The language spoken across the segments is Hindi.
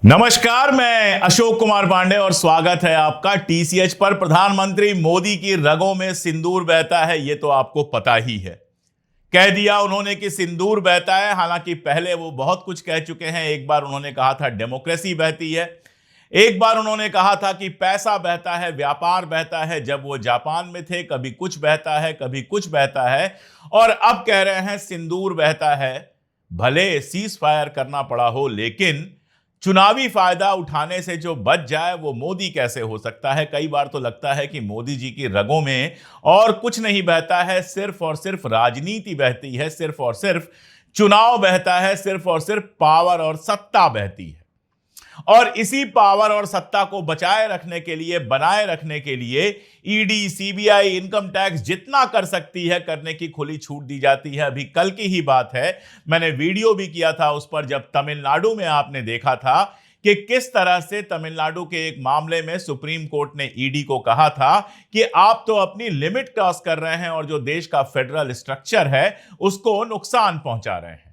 नमस्कार, मैं अशोक कुमार पांडे और स्वागत है आपका टीसीएच पर। प्रधानमंत्री मोदी की रगों में सिंदूर बहता है, ये तो आपको पता ही है। कह दिया उन्होंने कि सिंदूर बहता है, हालांकि पहले वो बहुत कुछ कह चुके हैं। एक बार उन्होंने कहा था डेमोक्रेसी बहती है, एक बार उन्होंने कहा था कि पैसा बहता है, व्यापार बहता है। जब वो जापान में थे, कभी कुछ बहता है, कभी कुछ बहता है, और अब कह रहे हैं सिंदूर बहता है। भले सीज फायर करना पड़ा हो, लेकिन चुनावी फायदा उठाने से जो बच जाए वो मोदी कैसे हो सकता है। कई बार तो लगता है कि मोदी जी की रगों में और कुछ नहीं बहता है, सिर्फ और सिर्फ राजनीति बहती है, सिर्फ और सिर्फ चुनाव बहता है, सिर्फ और सिर्फ पावर और सत्ता बहती है। और इसी पावर और सत्ता को बचाए रखने के लिए, बनाए रखने के लिए ईडी, सीबीआई, इनकम टैक्स जितना कर सकती है करने की खुली छूट दी जाती है। अभी कल की ही बात है, मैंने वीडियो भी किया था उस पर, जब तमिलनाडु में आपने देखा था कि किस तरह से तमिलनाडु के एक मामले में सुप्रीम कोर्ट ने ईडी को कहा था कि आप तो अपनी लिमिट क्रॉस कर रहे हैं और जो देश का फेडरल स्ट्रक्चर है उसको नुकसान पहुंचा रहे हैं।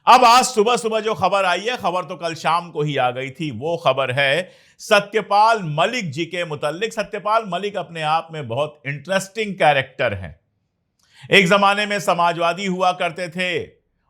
अब आज सुबह सुबह जो खबर आई है, खबर तो कल शाम को ही आ गई थी, वो खबर है सत्यपाल मलिक जी के मुताल्लिक। सत्यपाल मलिक अपने आप में बहुत इंटरेस्टिंग कैरेक्टर हैं। एक जमाने में समाजवादी हुआ करते थे,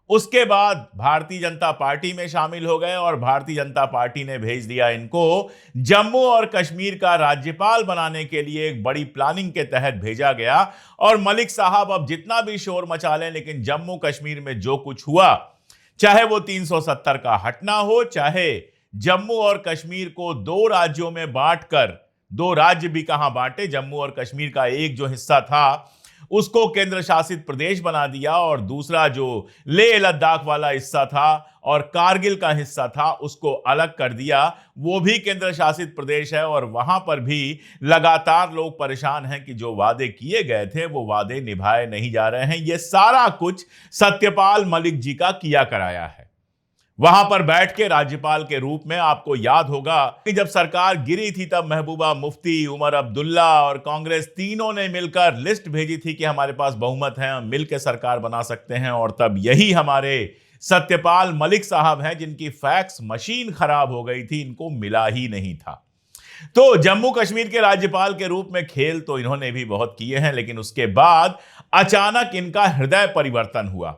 उसके बाद भारतीय जनता पार्टी में शामिल हो गए और भारतीय जनता पार्टी ने भेज दिया इनको जम्मू और कश्मीर का राज्यपाल बनाने के लिए। एक बड़ी प्लानिंग के तहत भेजा गया और मलिक साहब अब जितना भी शोर मचा लें, लेकिन जम्मू कश्मीर में जो कुछ हुआ, चाहे वो 370 का हटना हो, चाहे जम्मू और कश्मीर को दो राज्यों में बांटकर, दो राज्य भी कहां बांटे, जम्मू और कश्मीर का एक जो हिस्सा था उसको केंद्र शासित प्रदेश बना दिया और दूसरा जो लेह लद्दाख वाला हिस्सा था और कारगिल का हिस्सा था उसको अलग कर दिया। वो भी केंद्र शासित प्रदेश है और वहां पर भी लगातार लोग परेशान हैं कि जो वादे किए गए थे वो वादे निभाए नहीं जा रहे हैं। ये सारा कुछ सत्यपाल मलिक जी का किया कराया है। वहां पर बैठ के राज्यपाल के रूप में, आपको याद होगा कि जब सरकार गिरी थी तब महबूबा मुफ्ती, उमर अब्दुल्ला और कांग्रेस तीनों ने मिलकर लिस्ट भेजी थी कि हमारे पास बहुमत है, हम मिलकर सरकार बना सकते हैं। और तब यही हमारे सत्यपाल मलिक साहब हैं जिनकी फैक्स मशीन खराब हो गई थी, इनको मिला ही नहीं था। तो जम्मू कश्मीर के राज्यपाल के रूप में खेल तो इन्होंने भी बहुत किए हैं, लेकिन उसके बाद अचानक इनका हृदय परिवर्तन हुआ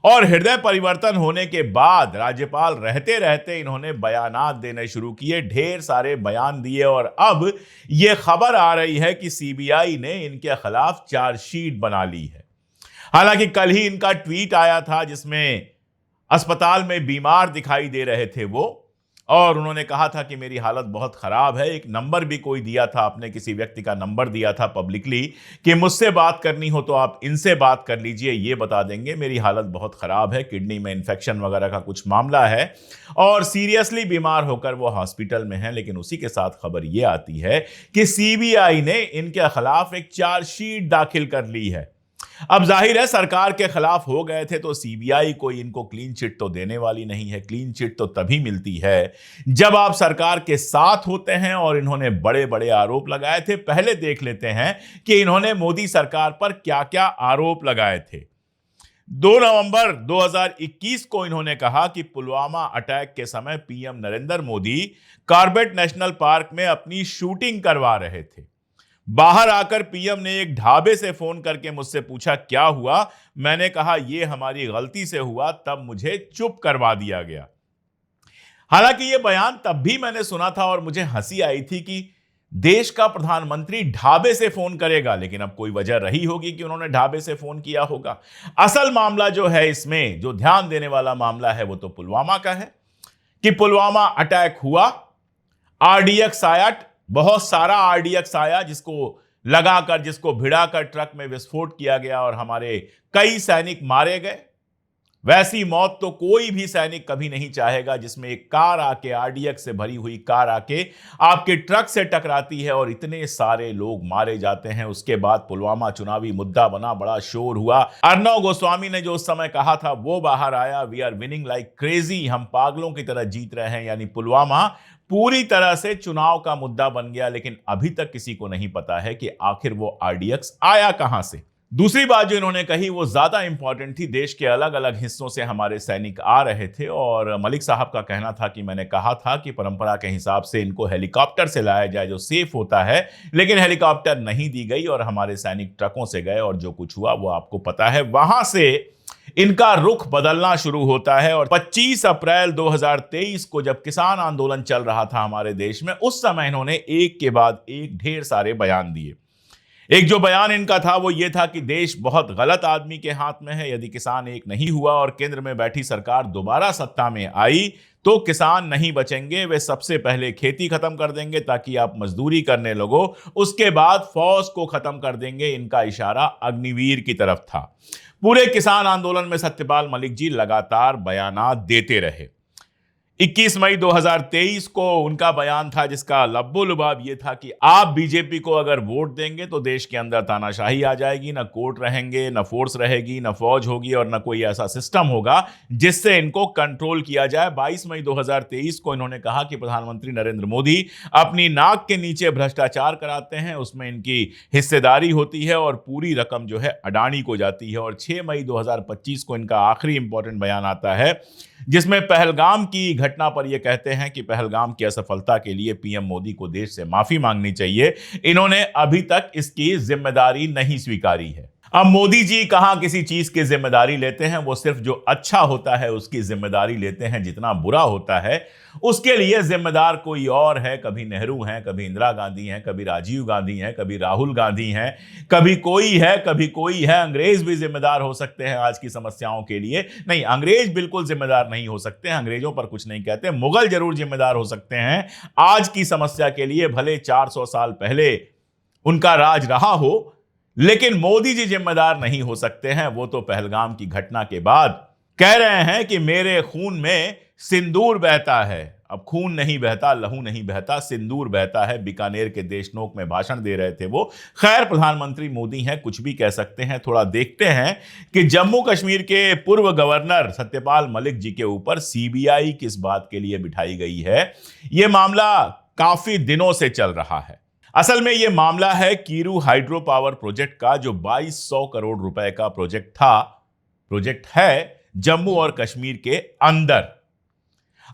और हृदय परिवर्तन होने के बाद राज्यपाल रहते रहते इन्होंने बयानात देने शुरू किए, ढेर सारे बयान दिए। और अब यह खबर आ रही है कि सीबीआई ने इनके खिलाफ चार्जशीट बना ली है। हालांकि कल ही इनका ट्वीट आया था जिसमें अस्पताल में बीमार दिखाई दे रहे थे वो, और उन्होंने कहा था कि मेरी हालत बहुत खराब है। एक नंबर भी कोई दिया था, आपने किसी व्यक्ति का नंबर दिया था पब्लिकली कि मुझसे बात करनी हो तो आप इनसे बात कर लीजिए, ये बता देंगे, मेरी हालत बहुत खराब है, किडनी में इंफेक्शन वगैरह का कुछ मामला है और सीरियसली बीमार होकर वो हॉस्पिटल में है। लेकिन उसी के साथ खबर ये आती है कि सीबीआई ने इनके खिलाफ एक चार्जशीट दाखिल कर ली है। अब जाहिर है सरकार के खिलाफ हो गए थे तो सीबीआई कोई इनको क्लीन चिट तो देने वाली नहीं है। क्लीन चिट तो तभी मिलती है जब आप सरकार के साथ होते हैं और इन्होंने बड़े बड़े आरोप लगाए थे। पहले देख लेते हैं कि इन्होंने मोदी सरकार पर क्या क्या आरोप लगाए थे। 2 नवंबर 2021 को इन्होंने कहा कि पुलवामा अटैक के समय PM Narendra Modi Corbett national park में अपनी शूटिंग करवा रहे थे। बाहर आकर पीएम ने एक ढाबे से फोन करके मुझसे पूछा क्या हुआ, मैंने कहा यह हमारी गलती से हुआ, तब मुझे चुप करवा दिया गया। हालांकि यह बयान तब भी मैंने सुना था और मुझे हंसी आई थी कि देश का प्रधानमंत्री ढाबे से फोन करेगा, लेकिन अब कोई वजह रही होगी कि उन्होंने ढाबे से फोन किया होगा। असल मामला जो है, इसमें जो ध्यान देने वाला मामला है वो तो पुलवामा का है कि पुलवामा अटैक हुआ, आरडीएक्स आया, बहुत सारा आरडीएक्स आया जिसको लगाकर, जिसको भिड़ाकर ट्रक में विस्फोट किया गया और हमारे कई सैनिक मारे गए। वैसी मौत तो कोई भी सैनिक कभी नहीं चाहेगा जिसमें एक कार आके, आरडीएक्स से भरी हुई कार आके आपके ट्रक से टकराती है और इतने सारे लोग मारे जाते हैं। उसके बाद पुलवामा चुनावी मुद्दा बना, बड़ा शोर हुआ। अर्णव गोस्वामी ने जो उस समय कहा था वो बाहर आया, we are winning like crazy, हम पागलों की तरह जीत रहे हैं। यानी पुलवामा पूरी तरह से चुनाव का मुद्दा बन गया। लेकिन अभी तक किसी को नहीं पता है कि आखिर वो आरडीएक्स आया कहां से। दूसरी बात जो इन्होंने कही वो ज्यादा इंपॉर्टेंट थी। देश के अलग अलग हिस्सों से हमारे सैनिक आ रहे थे और मलिक साहब का कहना था कि मैंने कहा था कि परंपरा के हिसाब से इनको हेलीकॉप्टर से लाया जाए जो सेफ होता है, लेकिन हेलीकॉप्टर नहीं दी गई और हमारे सैनिक ट्रकों से गए और जो कुछ हुआ वो आपको पता है। वहां से इनका रुख बदलना शुरू होता है और 25 अप्रैल 2023 को जब किसान आंदोलन चल रहा था हमारे देश में, उस समय इन्होंने एक के बाद एक ढेर सारे बयान दिए। एक जो बयान इनका था वो ये था कि देश बहुत गलत आदमी के हाथ में है, यदि किसान एक नहीं हुआ और केंद्र में बैठी सरकार दोबारा सत्ता में आई तो किसान नहीं बचेंगे, वे सबसे पहले खेती खत्म कर देंगे ताकि आप मजदूरी करने लगो, उसके बाद फौज को खत्म कर देंगे। इनका इशारा अग्निवीर की तरफ था। पूरे किसान आंदोलन में सत्यपाल मलिक जी लगातार बयानात देते रहे। 21 मई 2023 को उनका बयान था जिसका लब्बो लुबाब ये था कि आप बीजेपी को अगर वोट देंगे तो देश के अंदर तानाशाही आ जाएगी, न कोर्ट रहेंगे, न फोर्स रहेगी, न फौज होगी और न कोई ऐसा सिस्टम होगा जिससे इनको कंट्रोल किया जाए। 22 मई 2023 को इन्होंने कहा कि प्रधानमंत्री नरेंद्र मोदी अपनी नाक के नीचे भ्रष्टाचार कराते हैं, उसमें इनकी हिस्सेदारी होती है और पूरी रकम जो है अडानी को जाती है। और 6 मई 2025 को इनका आखिरी इंपॉर्टेंट बयान आता है जिसमें पहलगाम की घटना पर यह कहते हैं कि पहलगाम की असफलता के लिए पीएम मोदी को देश से माफी मांगनी चाहिए। इन्होंने अभी तक इसकी जिम्मेदारी नहीं स्वीकारी है। अब मोदी जी कहां किसी चीज की जिम्मेदारी लेते हैं, वो सिर्फ जो अच्छा होता है उसकी जिम्मेदारी लेते हैं, जितना बुरा होता है उसके लिए जिम्मेदार कोई और है। कभी नेहरू हैं, कभी इंदिरा गांधी हैं, कभी राजीव गांधी हैं, कभी राहुल गांधी हैं, कभी कोई है, कभी कोई है। अंग्रेज भी जिम्मेदार हो सकते हैं आज की समस्याओं के लिए। नहीं, अंग्रेज बिल्कुल जिम्मेदार नहीं हो सकते, अंग्रेजों पर कुछ नहीं कहते। मुगल जरूर जिम्मेदार हो सकते हैं आज की समस्या के लिए, भले 400 साल पहले उनका राज रहा हो, लेकिन मोदी जी जिम्मेदार नहीं हो सकते हैं। वो तो पहलगाम की घटना के बाद कह रहे हैं कि मेरे खून में सिंदूर बहता है। अब खून नहीं बहता, लहू नहीं बहता, सिंदूर बहता है। बीकानेर के देशनोक में भाषण दे रहे थे वो। खैर, प्रधानमंत्री मोदी हैं, कुछ भी कह सकते हैं। थोड़ा देखते हैं कि जम्मू कश्मीर के पूर्व गवर्नर सत्यपाल मलिक जी के ऊपर सीबीआई किस बात के लिए बिठाई गई है। यह मामला काफी दिनों से चल रहा है। असल में यह मामला है कीरू हाइड्रो पावर प्रोजेक्ट का, जो 2200 करोड़ रुपए का प्रोजेक्ट है जम्मू और कश्मीर के अंदर।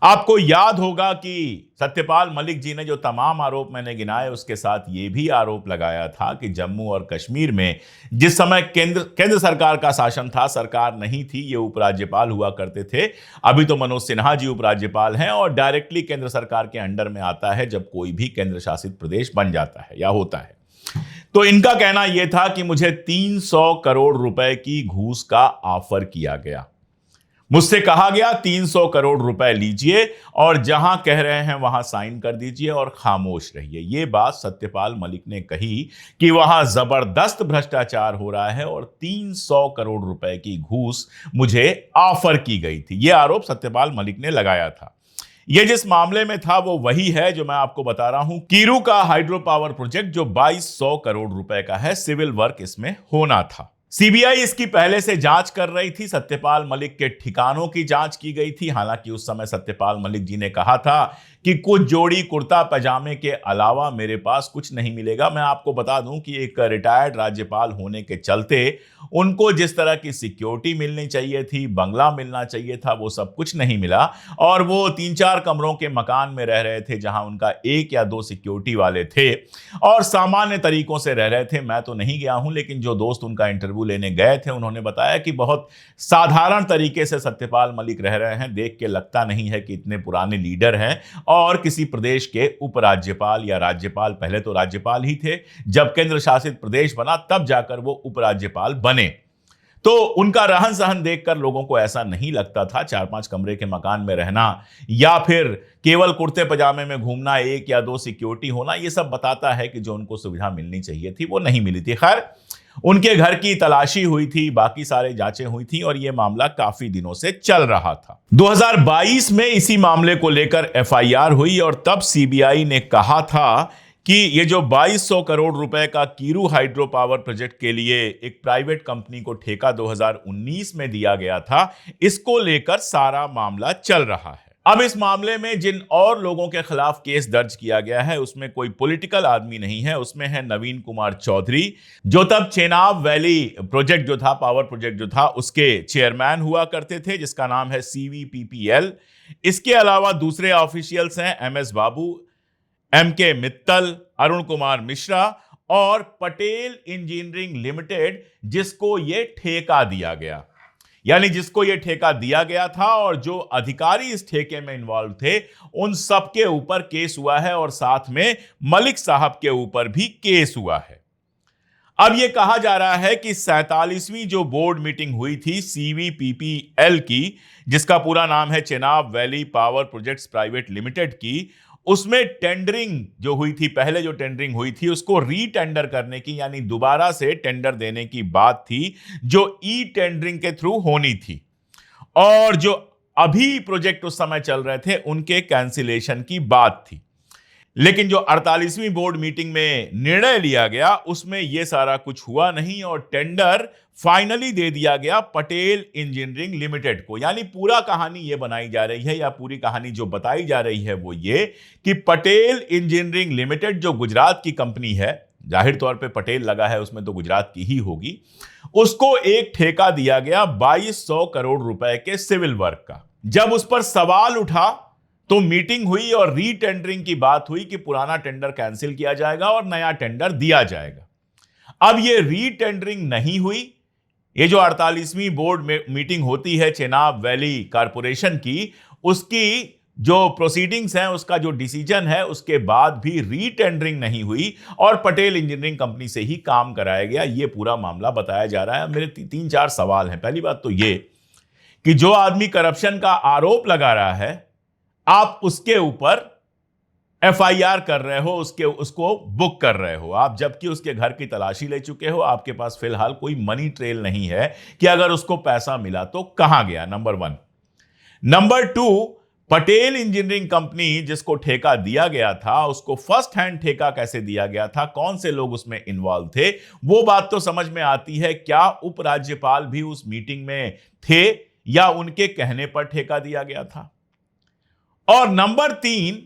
आपको याद होगा कि सत्यपाल मलिक जी ने जो तमाम आरोप मैंने गिनाए उसके साथ यह भी आरोप लगाया था कि जम्मू और कश्मीर में जिस समय केंद्र सरकार का शासन था, सरकार नहीं थी, ये उपराज्यपाल हुआ करते थे। अभी तो मनोज सिन्हा जी उपराज्यपाल हैं और डायरेक्टली केंद्र सरकार के अंडर में आता है जब कोई भी केंद्र शासित प्रदेश बन जाता है या होता है। तो इनका कहना यह था कि मुझे 300 करोड़ रुपए की घूस का ऑफर किया गया। मुझसे कहा गया 300 करोड़ रुपए लीजिए और जहां कह रहे हैं वहां साइन कर दीजिए और खामोश रहिए। यह बात सत्यपाल मलिक ने कही कि वहां जबरदस्त भ्रष्टाचार हो रहा है और 300 करोड़ रुपए की घूस मुझे ऑफर की गई थी। यह आरोप सत्यपाल मलिक ने लगाया था। यह जिस मामले में था वो वही है जो मैं आपको बता रहा हूं, कीरू का हाइड्रो पावर प्रोजेक्ट जो 2200 करोड़ रुपए का है। सिविल वर्क इसमें होना था। सीबीआई इसकी पहले से जांच कर रही थी। सत्यपाल मलिक के ठिकानों की जांच की गई थी। हालांकि उस समय सत्यपाल मलिक जी ने कहा था कि कुछ जोड़ी कुर्ता पजामे के अलावा मेरे पास कुछ नहीं मिलेगा। मैं आपको बता दूं कि एक रिटायर्ड राज्यपाल होने के चलते उनको जिस तरह की सिक्योरिटी मिलनी चाहिए थी, बंगला मिलना चाहिए था, वो सब कुछ नहीं मिला और वो 3-4 कमरों के मकान में रह रहे थे जहां उनका 1 या 2 सिक्योरिटी वाले थे और सामान्य तरीकों से रह रहे थे। मैं तो नहीं गया हूं, लेकिन जो दोस्त उनका इंटरव्यू लेने गए थे उन्होंने बताया कि बहुत साधारण तरीके से सत्यपाल मलिक रह रहे हैं। देख के लगता नहीं है कि इतने पुराने लीडर हैं और किसी प्रदेश के उपराज्यपाल या राज्यपाल, पहले तो राज्यपाल ही थे, जब केंद्र शासित प्रदेश बना तब जाकर वो उपराज्यपाल बने। तो उनका रहन सहन देखकर लोगों को ऐसा नहीं लगता था। 4-5 कमरे के मकान में रहना या फिर केवल कुर्ते पजामे में घूमना, 1 या 2 सिक्योरिटी होना, ये सब बताता है कि जो उनको सुविधा मिलनी चाहिए थी वो नहीं मिली थी। खैर, उनके घर की तलाशी हुई थी, बाकी सारे जांचें हुई थी और यह मामला काफी दिनों से चल रहा था। 2022 में इसी मामले को लेकर एफआईआर हुई और तब सीबीआई ने कहा था कि ये जो 2200 करोड़ रुपए का कीरू हाइड्रो पावर प्रोजेक्ट के लिए एक प्राइवेट कंपनी को ठेका 2019 में दिया गया था, इसको लेकर सारा मामला चल रहा है। अब इस मामले में जिन और लोगों के खिलाफ केस दर्ज किया गया है उसमें कोई पॉलिटिकल आदमी नहीं है, उसमें है नवीन कुमार चौधरी, जो तब चेनाब वैली प्रोजेक्ट जो था, पावर प्रोजेक्ट जो था, उसके चेयरमैन हुआ करते थे, जिसका नाम है CVPPL। इसके अलावा दूसरे ऑफिशियल्स हैं MS बाबू, MK मित्तल, अरुण कुमार मिश्रा और पटेल इंजीनियरिंग लिमिटेड, जिसको ये ठेका दिया गया, यानी जिसको ये ठेका दिया गया था और जो अधिकारी इस ठेके में इन्वॉल्व थे उन सब के ऊपर केस हुआ है और साथ में मलिक साहब के ऊपर भी केस हुआ है। अब यह कहा जा रहा है कि 47वीं जो बोर्ड मीटिंग हुई थी CVPPL की, जिसका पूरा नाम है Chenab valley power projects private limited की, उसमें टेंडरिंग जो हुई थी, पहले जो टेंडरिंग हुई थी उसको रीटेंडर करने की, यानी दोबारा से टेंडर देने की बात थी, जो ई टेंडरिंग के थ्रू होनी थी, और जो अभी प्रोजेक्ट उस समय चल रहे थे उनके कैंसिलेशन की बात थी। लेकिन जो 48वीं बोर्ड मीटिंग में निर्णय लिया गया उसमें यह सारा कुछ हुआ नहीं और टेंडर फाइनली दे दिया गया पटेल इंजीनियरिंग लिमिटेड को। यानी पूरा कहानी यह बनाई जा रही है, या पूरी कहानी जो बताई जा रही है वो ये कि पटेल इंजीनियरिंग लिमिटेड जो गुजरात की कंपनी है, जाहिर तौर पे पटेल लगा है उसमें तो गुजरात की ही होगी, उसको एक ठेका दिया गया 2200 करोड़ रुपए के सिविल वर्क का। जब उस पर सवाल उठा तो मीटिंग हुई और रीटेंडरिंग की बात हुई कि पुराना टेंडर कैंसिल किया जाएगा और नया टेंडर दिया जाएगा। अब यह रीटेंडरिंग नहीं हुई। ये जो 48वीं बोर्ड मीटिंग होती है चेनाब वैली कारपोरेशन की, उसकी जो प्रोसीडिंग्स हैं, उसका जो डिसीजन है, उसके बाद भी रीटेंडरिंग नहीं हुई और पटेल इंजीनियरिंग कंपनी से ही काम कराया गया। ये पूरा मामला बताया जा रहा है। मेरे 3-4 सवाल हैं। पहली बात तो ये कि जो आदमी करप्शन का आरोप लगा रहा है, आप उसके ऊपर FIR कर रहे हो, उसको बुक कर रहे हो आप, जबकि उसके घर की तलाशी ले चुके हो। आपके पास फिलहाल कोई मनी ट्रेल नहीं है कि अगर उसको पैसा मिला तो कहां गया, number 1। Number 2, Patel engineering company जिसको ठेका दिया गया था, उसको फर्स्ट हैंड ठेका कैसे दिया गया था, कौन से लोग उसमें इन्वॉल्व थे, वो बात तो समझ में आती है। क्या उपराज्यपाल भी उस मीटिंग में थे या उनके कहने पर ठेका दिया गया था? और नंबर 3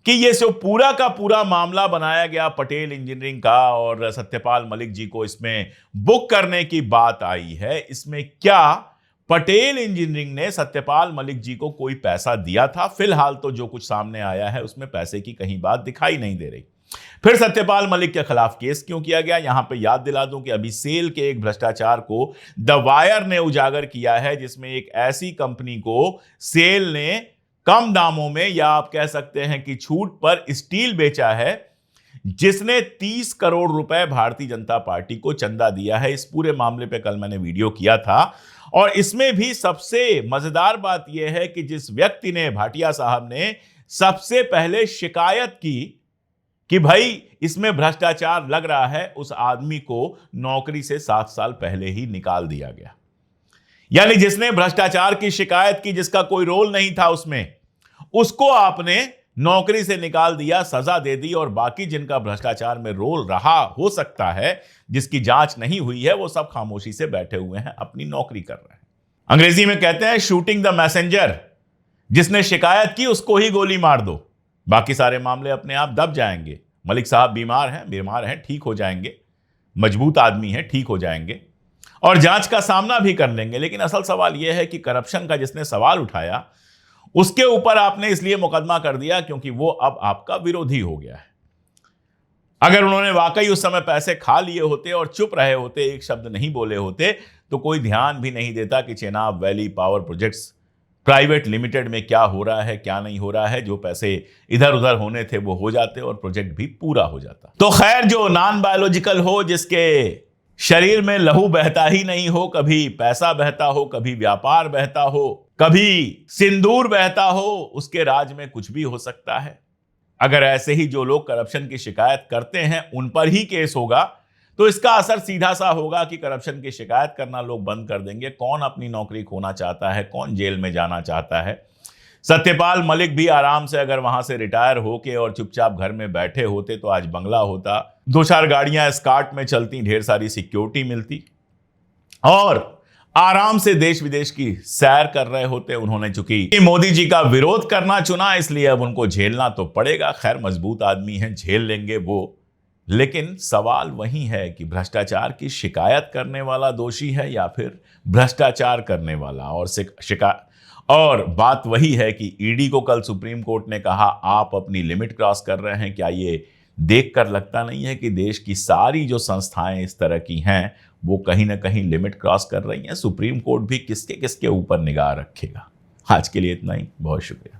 कि ये जो पूरा का पूरा मामला बनाया गया पटेल इंजीनियरिंग का और सत्यपाल मलिक जी को इसमें बुक करने की बात आई है, इसमें क्या पटेल इंजीनियरिंग ने सत्यपाल मलिक जी को कोई पैसा दिया था? फिलहाल तो जो कुछ सामने आया है उसमें पैसे की कहीं बात दिखाई नहीं दे रही। फिर सत्यपाल मलिक के खिलाफ केस क्यों किया गया? यहां पे याद दिला दूं कि अभी सेल के एक भ्रष्टाचार को द वायर ने उजागर किया है, जिसमें एक ऐसी कंपनी को सेल ने कम दामों में, या आप कह सकते हैं कि छूट पर स्टील बेचा है, जिसने 30 करोड़ रुपए भारतीय जनता पार्टी को चंदा दिया है। इस पूरे मामले पे कल मैंने वीडियो किया था और इसमें भी सबसे मजेदार बात यह है कि जिस व्यक्ति ने, भाटिया साहब ने, सबसे पहले शिकायत की कि भाई इसमें भ्रष्टाचार लग रहा है, उस आदमी को नौकरी से 7 साल पहले ही निकाल दिया गया। यानी जिसने भ्रष्टाचार की शिकायत की, जिसका कोई रोल नहीं था उसमें, उसको आपने नौकरी से निकाल दिया, सजा दे दी, और बाकी जिनका भ्रष्टाचार में रोल रहा हो सकता है, जिसकी जांच नहीं हुई है, वो सब खामोशी से बैठे हुए हैं, अपनी नौकरी कर रहे हैं। अंग्रेजी में कहते हैं शूटिंग द मैसेंजर। जिसने शिकायत की उसको ही गोली मार दो, बाकी सारे मामले अपने आप दब जाएंगे। मलिक साहब बीमार हैं, ठीक हो जाएंगे, मजबूत आदमी हैं, ठीक हो जाएंगे और जांच का सामना भी कर लेंगे। लेकिन असल सवाल यह है कि करप्शन का जिसने सवाल उठाया उसके ऊपर आपने इसलिए मुकदमा कर दिया क्योंकि वो अब आपका विरोधी हो गया है। अगर उन्होंने वाकई उस समय पैसे खा लिए होते और चुप रहे होते, एक शब्द नहीं बोले होते, तो कोई ध्यान भी नहीं देता कि Chenab valley power projects private limited में क्या हो रहा है, क्या नहीं हो रहा है। जो पैसे इधर उधर होने थे वो हो जाते और प्रोजेक्ट भी पूरा हो जाता। तो खैर, जो नॉन बायोलॉजिकल हो, जिसके शरीर में लहू बहता ही नहीं हो, कभी पैसा बहता हो, कभी व्यापार बहता हो, कभी सिंदूर बहता हो, उसके राज में कुछ भी हो सकता है। अगर ऐसे ही जो लोग करप्शन की शिकायत करते हैं उन पर ही केस होगा तो इसका असर सीधा सा होगा कि करप्शन की शिकायत करना लोग बंद कर देंगे। कौन अपनी नौकरी खोना चाहता है, कौन जेल में जाना चाहता है? सत्यपाल मलिक भी आराम से अगर वहां से रिटायर होके और चुपचाप घर में बैठे होते तो आज बंगला होता, 2-4 गाड़ियां स्कार्ट में चलती, ढेर सारी सिक्योरिटी मिलती। और आराम से देश विदेश की सैर कर रहे होते। उन्होंने चूंकि मोदी जी का विरोध करना चुना, इसलिए अब उनको झेलना तो पड़ेगा। खैर, मजबूत आदमी हैं, झेल लेंगे वो। लेकिन सवाल वही है कि भ्रष्टाचार की शिकायत करने वाला दोषी है या फिर भ्रष्टाचार करने वाला। और बात वही है कि ईडी को कल सुप्रीम कोर्ट ने कहा आप अपनी लिमिट क्रॉस कर रहे हैं। क्या ये देखकर लगता नहीं है कि देश की सारी जो संस्थाएं इस तरह की हैं वो कहीं ना कहीं लिमिट क्रॉस कर रही हैं? सुप्रीम कोर्ट भी किसके किसके ऊपर निगाह रखेगा? आज के लिए इतना ही, बहुत शुक्रिया।